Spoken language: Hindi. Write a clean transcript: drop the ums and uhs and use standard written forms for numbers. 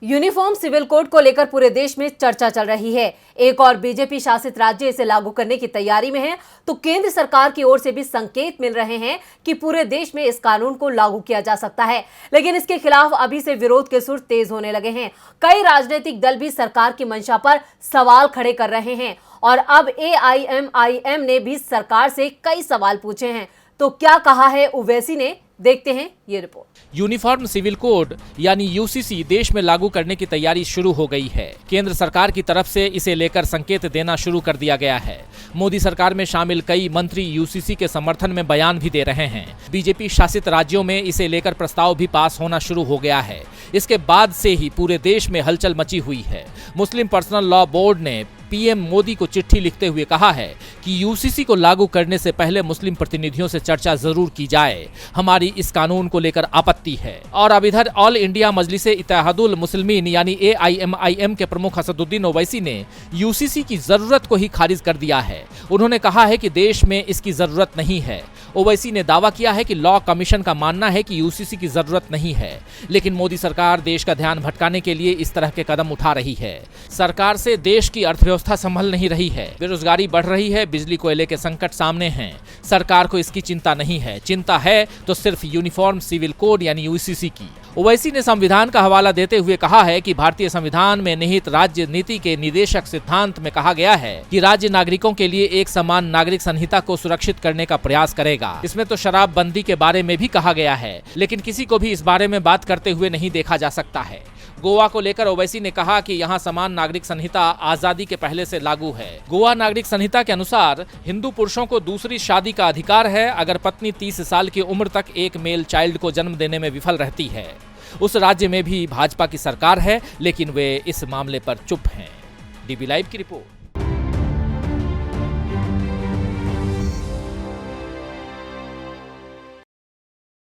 यूनिफॉर्म सिविल कोड को लेकर पूरे देश में चर्चा चल रही है। एक और बीजेपी शासित राज्य इसे लागू करने की तैयारी में है, तो केंद्र सरकार की ओर से भी संकेत मिल रहे हैं कि पूरे देश में इस कानून को लागू किया जा सकता है। लेकिन इसके खिलाफ अभी से विरोध के सुर तेज होने लगे हैं। कई राजनीतिक दल भी सरकार की मंशा पर सवाल खड़े कर रहे हैं और अब AIMIM ने भी सरकार से कई सवाल पूछे हैं। तो क्या कहा है ओवैसी ने, देखते हैं ये रिपोर्ट। यूनिफॉर्म सिविल कोड यानी यूसीसी देश में लागू करने की तैयारी शुरू हो गई है। केंद्र सरकार की तरफ से इसे लेकर संकेत देना शुरू कर दिया गया है। मोदी सरकार में शामिल कई मंत्री यूसीसी के समर्थन में बयान भी दे रहे हैं। बीजेपी शासित राज्यों में इसे लेकर प्रस्ताव भी पास होना शुरू हो गया है। इसके बाद से ही पूरे देश में हलचल मची हुई है। मुस्लिम पर्सनल लॉ बोर्ड ने पीएम मोदी को चिट्ठी लिखते हुए कहा है कि यूसीसी को लागू करने से पहले मुस्लिम प्रतिनिधियों से चर्चा जरूर की जाए। हमारी इस कानून को लेकर आपत्ति है। और अब इधर ऑल इंडिया मजलिस इत्तेहादुल मुस्लिमीन यानी AIMIM के प्रमुख असदुद्दीन ओवैसी ने यूसीसी की जरूरत को ही खारिज कर दिया है। उन्होंने कहा है कि देश में इसकी जरूरत नहीं है। ओवैसी ने दावा किया है कि लॉ कमीशन का मानना है कि यूसीसी की जरूरत नहीं है, लेकिन मोदी सरकार देश का ध्यान भटकाने के लिए इस तरह के कदम उठा रही है। सरकार से देश की अर्थव्यवस्था संभल नहीं रही है, बेरोजगारी बढ़ रही है, बिजली कोयले के संकट सामने हैं। सरकार को इसकी चिंता नहीं है। चिंता है तो सिर्फ यूनिफॉर्म सिविल कोड यानी यूसीसी की। ओवैसी ने संविधान का हवाला देते हुए कहा है कि भारतीय संविधान में निहित राज्य नीति के निदेशक सिद्धांत में कहा गया है कि राज्य नागरिकों के लिए एक समान नागरिक संहिता को सुरक्षित करने का प्रयास करेगा। इसमें तो शराबबंदी के बारे में भी कहा गया है, लेकिन किसी को भी इस बारे में बात करते हुए नहीं देखा जा सकता है। गोवा को लेकर ओवैसी ने कहा कि यहाँ समान नागरिक संहिता आजादी के पहले से लागू है। गोवा नागरिक संहिता के अनुसार हिंदू पुरुषों को दूसरी शादी का अधिकार है अगर पत्नी 30 साल की उम्र तक एक मेल चाइल्ड को जन्म देने में विफल रहती है। उस राज्य में भी भाजपा की सरकार है, लेकिन वे इस मामले पर चुप हैं। DB लाइव की रिपोर्ट।